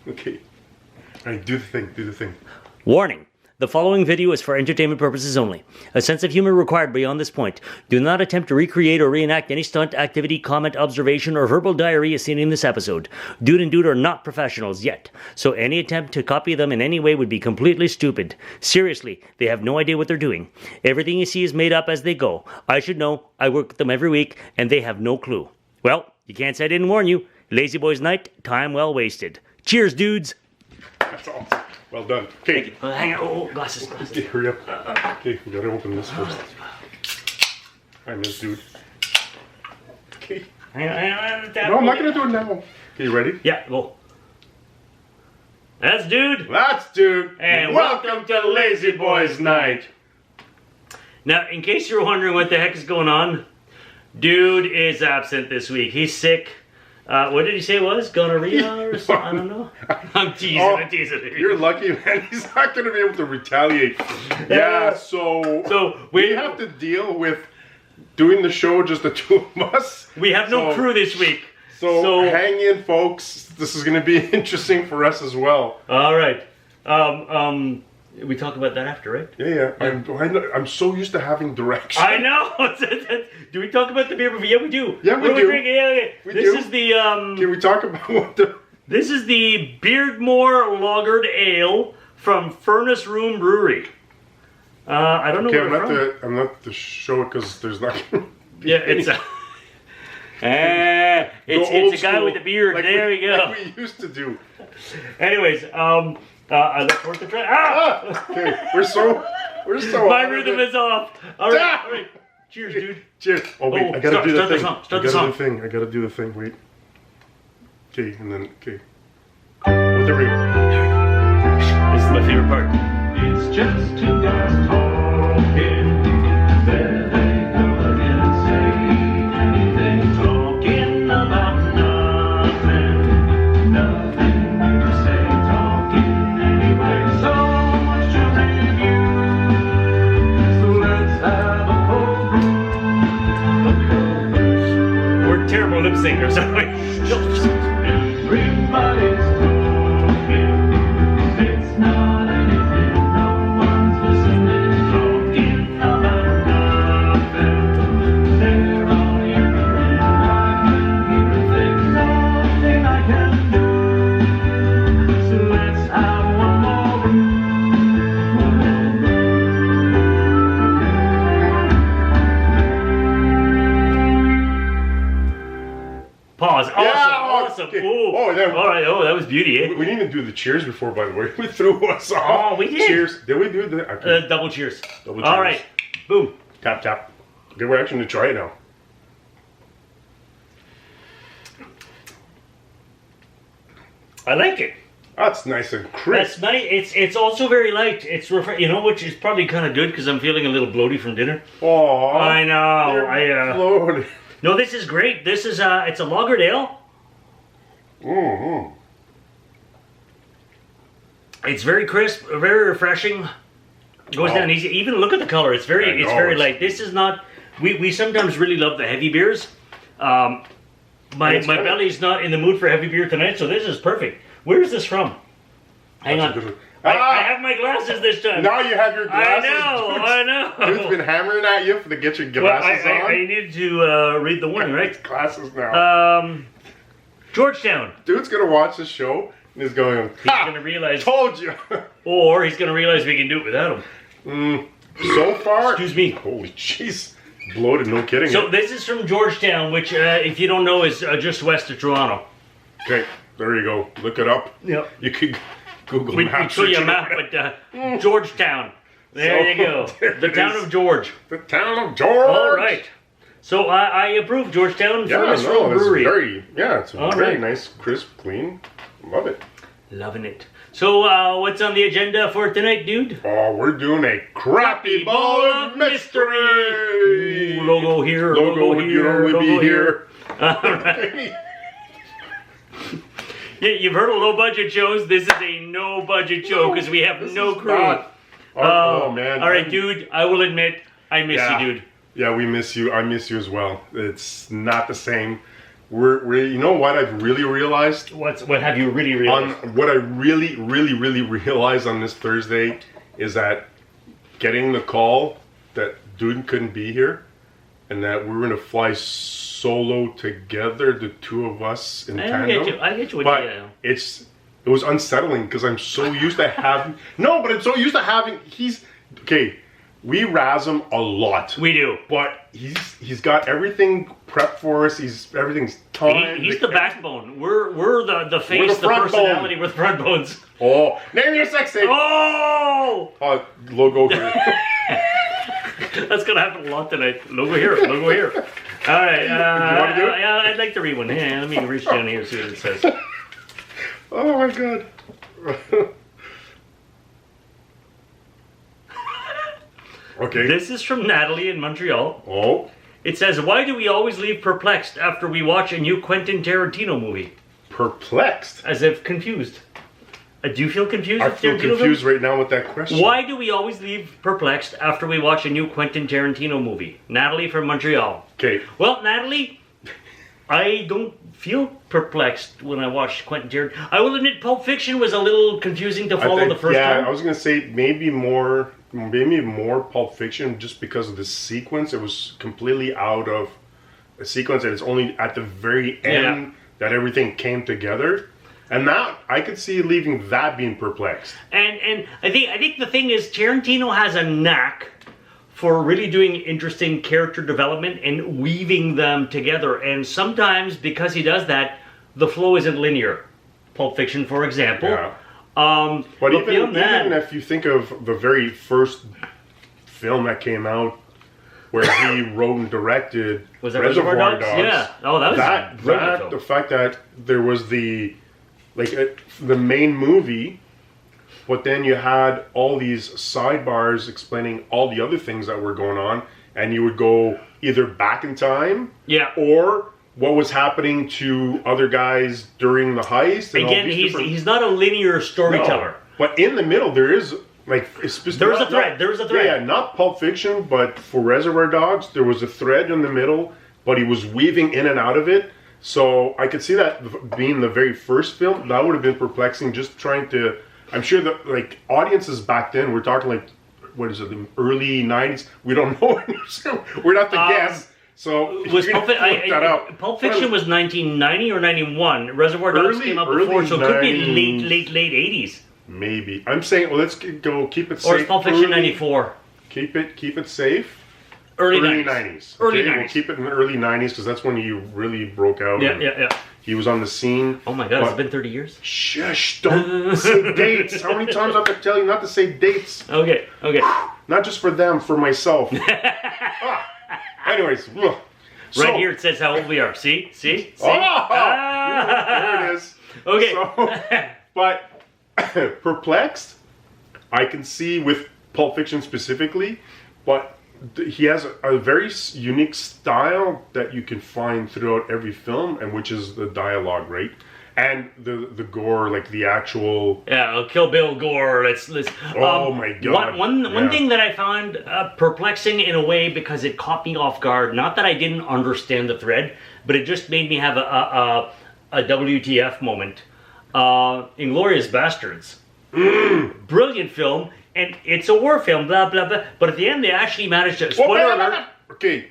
Okay. Alright, do the thing, do the thing. Warning. The following video is for entertainment purposes only. A sense of humor required beyond this point. Do not attempt to recreate or reenact any stunt, activity, comment, observation, or verbal diarrhea seen in this episode. Dude and Dude are not professionals yet, so any attempt to copy them in any way would be completely stupid. Seriously, they have no idea what they're doing. Everything you see is made up as they go. I should know. I work with them every week, and they have no clue. Well, you can't say I didn't warn you. Lazyboys night, time well wasted. Cheers, dudes! That's awesome. Well done. Okay. Hang on. Oh, glasses. Okay, hurry up. Okay, we gotta open this first. I miss Dude. Okay. Hang on. No, I'm not gonna do it now. Okay, you ready? Yeah, go. That's Dude. That's Dude. And welcome to Lazyboys night. Now, in case you're wondering what the heck is going on, Dude is absent this week. He's sick. What did he say it was? Gonorrhea or something? I don't know. I'm teasing. I'm teasing. You're lucky, man. He's not going to be able to retaliate. Yeah, so we have to deal with doing the show just the two of us. We have no crew this week. So hang in, folks. This is going to be interesting for us as well. All right. We talk about that after, right? Yeah. I'm so used to having direction. I know. Do we talk about the beer review? Yeah, we do. Yeah, we do. This is the Can we talk about what the? This is the Beardmore Lagered Ale from Furnace Room Brewery. I don't know where it's from. I'm not to show it because there's not. Yeah, it's a. It's a guy with a beard. Like there we go. Like we used to do. Anyways, I look forward to trying. Okay, we're so. My rhythm is off. All right. Cheers, dude. Cheers. Oh wait, I gotta do the thing. Start the song. I gotta do the thing. Wait. Okay, and then okay. Oh, there we go. This is my favorite part. It's just two guys talking. There they go again, say anything, talking about nothing. Nothing new to say, talking anyway. So much to review. So let's have a cold brew. We're terrible lip syncers, aren't we? Everybody's talking. It's not anything. No one's listening. Talking about nothing. They're all hearing. I can hear a thing. Nothing I can do. So let's have one more brew. Pause. Awesome. Okay. Ooh. Oh, yeah. All right. Oh, that was beauty, eh? We didn't even do the cheers before, by the way. We threw us off. Oh, we did. Cheers. Did we do that? Okay. Double cheers. Double All cheers. right. Boom. Tap, tap. Okay, we're actually going to try it now. I like it. That's nice and crisp. That's nice. It's also very light. It's which is probably kind of good because I'm feeling a little bloaty from dinner. Oh, I know. Lord. No, this is great. This is it's a lagered ale. Mm-hmm. It's very crisp, very refreshing. Goes down easy. Even look at the color. It's very light. This is not. We sometimes really love the heavy beers. My belly's not in the mood for heavy beer tonight, so this is perfect. Where is this from? Hang on. I have my glasses this time. Now you have your glasses. I know. Dude's been hammering at you to get your glasses on. I needed to read the warning, right? Glasses now. Georgetown. Dude's gonna watch this show and he's going. He's gonna realize. Told you. Or he's gonna realize we can do it without him. So far. Excuse me. Holy jeez. Bloated, no kidding. So this is from Georgetown, which, if you don't know, is just west of Toronto. Okay, there you go. Look it up. Yep. You could Google We Maps. show you a map, but Georgetown. There you go. The town of George. The town of George. All right. So I approve Georgetown Furnace Room Brewery. It's very nice, crisp, clean. Love it. Loving it. So what's on the agenda for tonight, dude? Oh, we're doing a crappy ball of mystery. Ooh, logo here, logo here, logo here. All right. Yeah, you've heard of low budget shows. This is a no budget show because we have no crew. Oh man. All right, dude. I will admit, I miss you, dude. Yeah, we miss you. I miss you as well. It's not the same we're you know what I've really realized? What have you really realized? What I really realized on this Thursday is that getting the call that Dude couldn't be here, and that we're gonna fly solo together, the two of us in tandem. I get you. But it was unsettling because I'm so used to having I'm so used to having we razz him a lot. We do. But he's got everything prepped for us. Everything's timed. He's the backbone. We're the face, We're the front personality bone. with front bones. Oh, name your sex tape. Oh! Logo here. That's gonna happen a lot tonight. Logo here. All right. You want to do it? Yeah, I'd like to read one. Yeah, let me reach down here and see what it says. Oh my god. Okay. This is from Natalie in Montreal. Oh. It says, "Why do we always leave perplexed after we watch a new Quentin Tarantino movie?" Perplexed? As if confused. Do you feel confused? I with feel Tarantino confused films? right now with that question. Why do we always leave perplexed after we watch a new Quentin Tarantino movie? Natalie from Montreal. Okay. Well, Natalie, I don't feel perplexed when I watch Quentin Tarantino. I will admit Pulp Fiction was a little confusing to follow the first time. I was gonna say maybe more Pulp Fiction just because of the sequence. It was completely out of a sequence, and it's only at the very end that everything came together. And that I could see leaving that being perplexed. And I think the thing is Tarantino has a knack for really doing interesting character development and weaving them together. And sometimes because he does that, the flow isn't linear. Pulp Fiction, for example. Yeah. But even if you think of the very first film that came out, where he wrote and directed Was that Reservoir Dogs? Yeah. Oh, that was that brilliant film. the fact that there was the main movie, but then you had all these sidebars explaining all the other things that were going on, and you would go either back in time, or what was happening to other guys during the heist. And again, he's not a linear storyteller. No, but in the middle there is there's a thread. Yeah, not Pulp Fiction, but for Reservoir Dogs there was a thread in the middle, but he was weaving in and out of it. So I could see that being the very first film. That would have been perplexing. Just trying to, I'm sure that audiences back then, we're talking what is it, the early 90s? We don't know. We're not the guess. So was Pulp Fiction was 1990 or 91. Reservoir Dogs came out before, so it could be late 80s. Maybe. I'm saying, well, let's go keep it safe. Or is Pulp Fiction 94? Keep it safe. Early 90s. Early 90s. We'll keep it in the early 90s because that's when he really broke out. Yeah. He was on the scene. Oh my God, it's been 30 years? Shush, don't say dates. How many times do I have to tell you not to say dates? Okay. Not just for them, for myself. Anyways. Right here it says how old we are. See? There it is. Okay. So, but perplexed, I can see with Pulp Fiction specifically, but he has a very unique style that you can find throughout every film, and which is the dialogue, right? And the gore, like the actual Kill Bill gore. Let's oh my God! One thing that I found perplexing in a way because it caught me off guard. Not that I didn't understand the thread, but it just made me have a WTF moment. Inglourious Bastards, brilliant film. And it's a war film, blah, blah, blah. But at the end, they actually managed to... Spoiler alert. Okay,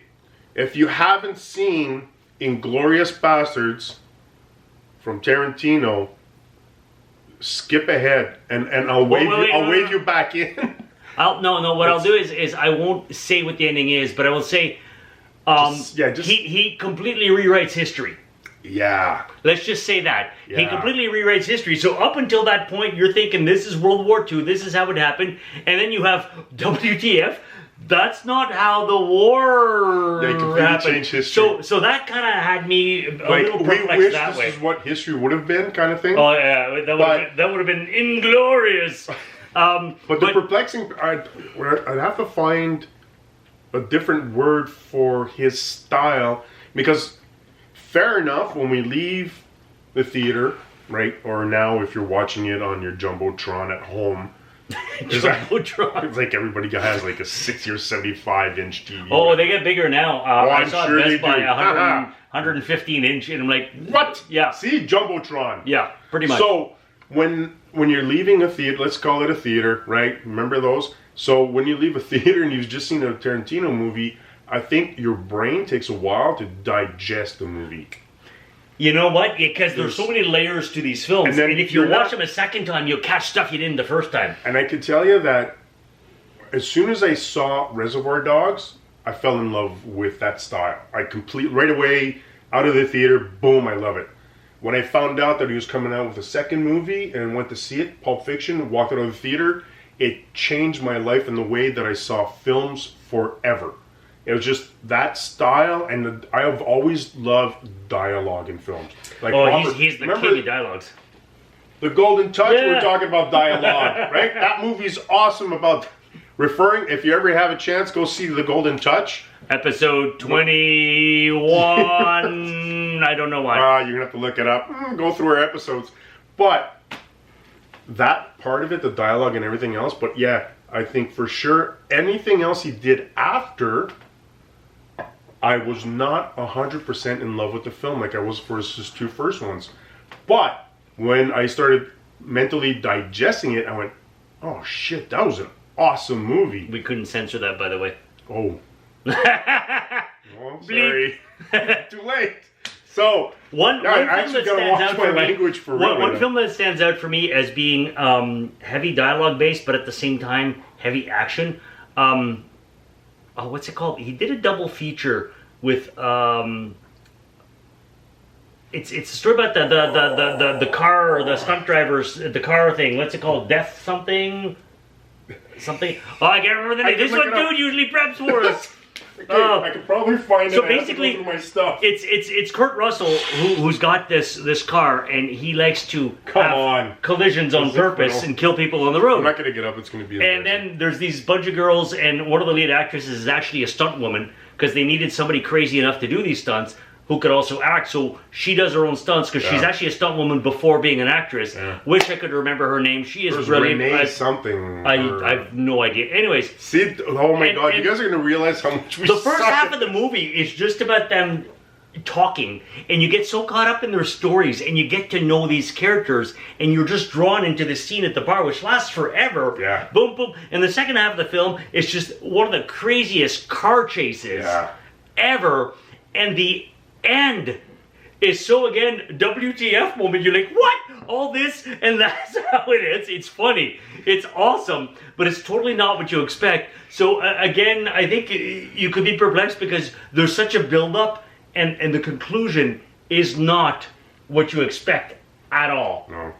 if you haven't seen Inglourious Bastards from Tarantino, skip ahead, and I'll wave you back in. What I'll do is I won't say what the ending is, but I will say he completely rewrites history. Yeah. Let's just say that. Yeah. He completely rewrites history. So up until that point, you're thinking this is World War II, this is how it happened, and then you have WTF. That's not how the war happened. Changed history. So that kind of had me a little perplexed that way. This is what history would have been, kind of thing. Oh yeah, that would have been inglorious. But the perplexing, I'd have to find a different word for his style, because fair enough, when we leave the theater, right, or now if you're watching it on your Jumbotron at home, Jumbotron. It's like everybody has like a 60 or 75-inch TV. Oh, they get bigger now. I I'm saw sure Best they Buy do. 115-inch, and I'm like, What? Yeah. See, Jumbotron. Yeah, pretty much. So when you're leaving a theater, let's call it a theater, right? Remember those? So when you leave a theater and you've just seen a Tarantino movie, I think your brain takes a while to digest the movie. You know what? Because there's so many layers to these films, And and, then if you you're watch not- them a second time, you'll catch stuff you didn't the first time. And I can tell you that as soon as I saw Reservoir Dogs, I fell in love with that style. Right away, out of the theater, boom, I love it. When I found out that he was coming out with a second movie and went to see it, Pulp Fiction, walked out of the theater, it changed my life in the way that I saw films forever. It was just that style, and I have always loved dialogue in films. Like Robert, he's the remember king of dialogues. The Golden Touch, Yeah. we're talking about dialogue, right? That movie's awesome about referring. If you ever have a chance, go see The Golden Touch. Episode 21. I don't know why. You're going to have to look it up. Go through our episodes. But that part of it, the dialogue and everything else, but yeah, I think for sure anything else he did after, I was not 100% in love with the film like I was for his two first ones. But when I started mentally digesting it, I went, oh shit, that was an awesome movie. We couldn't censor that, by the way. Oh. Oh, sorry. Too late. So, One I film actually that gotta stands watch out my for me. language for real. One film that stands out for me as being heavy dialogue based, but at the same time heavy action. What's it called? He did a double feature with. It's a story about the car, the stunt drivers, the car thing. What's it called? Death something. Something. Oh, I can't remember the name. This one dude usually preps for us. I could probably find it. So I have to basically, go through my stuff. it's Kurt Russell who's got this car, and he likes to have collisions on purpose and kill people on the road. I'm not going to get up. It's going to be. And then there's these bunch of girls, and one of the lead actresses is actually a stunt woman because they needed somebody crazy enough to do these stunts who could also act. So she does her own stunts because she's actually a stunt woman before being an actress. Wish I could remember her name. She is brilliant. Renee something. I have no idea. Anyways. See, oh my god, you guys are going to realize how much we The first suck half at of the movie is just about them talking, and you get so caught up in their stories, and you get to know these characters, and you're just drawn into the scene at the bar, which lasts forever. Yeah. Boom, boom. And the second half of the film is just one of the craziest car chases ever, and the end is so, again, WTF moment. You're like, what? All this? And that's how it is. It's funny. It's awesome. But it's totally not what you expect. So, again, I think you could be perplexed because there's such a build-up, and the conclusion is not what you expect at all. No.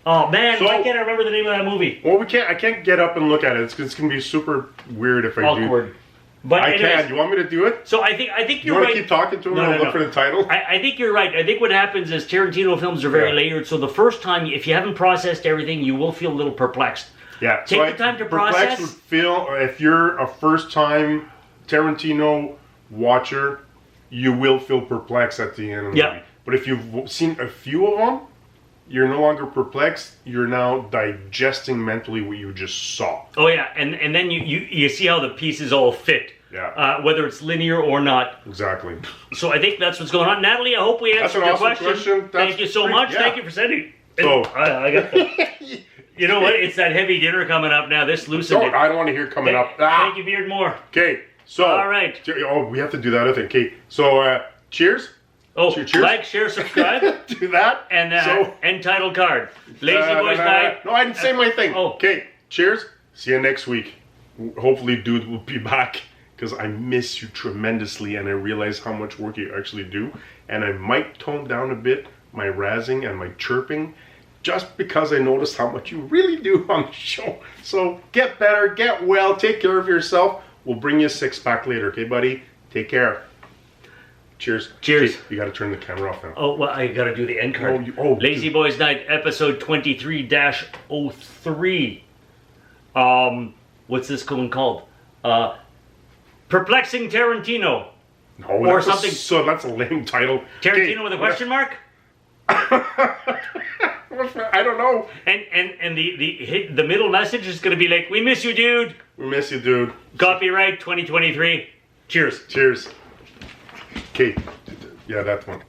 Oh, man, So- why can't I remember the name of that movie? Well, I can't get up and look at it. It's going to be super weird if I do. Awkward. But I anyways, can. You want me to do it? So I think You you're want right. to keep talking to him and look for the title? I think you're right. I think what happens is Tarantino films are very layered. So the first time, if you haven't processed everything, you will feel a little perplexed. Yeah. Take the time to Perplexed process. would feel, if you're a first-time Tarantino watcher, you will feel perplexed at the end of the movie. But if you've seen a few of them, you're no longer perplexed. You're now digesting mentally what you just saw. Oh yeah, and then you see how the pieces all fit. Yeah. Whether it's linear or not. Exactly. So I think that's what's going on. Natalie, I hope we answered your That's an awesome question. Thank you so much. Yeah. Thank you for sending. So- I got the, you know what? It's that heavy dinner coming up now. This loosened it. I don't want to hear coming up. Thank you, Beardmore. Okay. So. All right. Oh, we have to do that, I think. Okay. So, cheers. Oh, Cheers. like, share, subscribe. Do that. And So- end title card. Lazyboys night. No, I didn't say my thing. Oh. Okay. Cheers. See you next week. Hopefully, Dude will be back because I miss you tremendously, and I realize how much work you actually do. And I might tone down a bit my razzing and my chirping, just because I noticed how much you really do on the show. So get better, get well, take care of yourself. We'll bring you a six-pack later, okay, buddy? Take care. Cheers. Cheers. Okay, you got to turn the camera off now. Oh, well, I gotta do the end card. Lazy Boys Night, episode 23-03. What's this one called? Perplexing Tarantino. No, or that's something. So that's a lame title. Tarantino Okay, with a question mark? I don't know. And the middle message is going to be like, we miss you, dude. We miss you, dude. Copyright 2023. Cheers. Cheers. Okay. Yeah, that one.